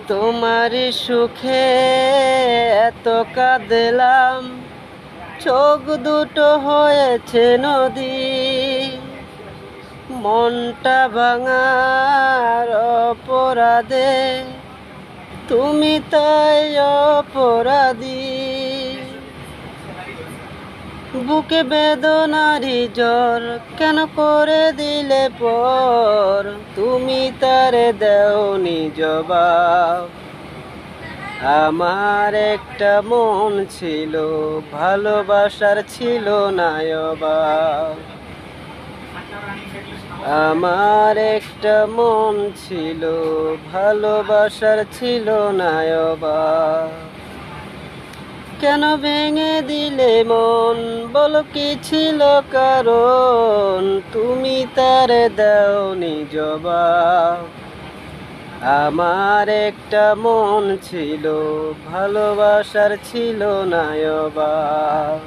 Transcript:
তোমার সুখে এত কাঁদলাম, চোখ দুটো হয়েছে নদী। মনটা ভাঙার অপরাধে তুমি তাই অপরাধী। বুকে বেদনারি জ্বর কেন করে দিলে পর, তুমি তারে দেওনি জবাব। আমার একটা মন ছিল, ভালোবাসার ছিল না অভাব। আমার একটা মন ছিল, ভালোবাসার ছিল না অভাব। কেন ভেঙে দিলে মন, বলো কি ছিল কারণ, তুমি তারে দাওনি জবাব। আমার একটা মন ছিল, ভালোবাসার ছিল না অভাব।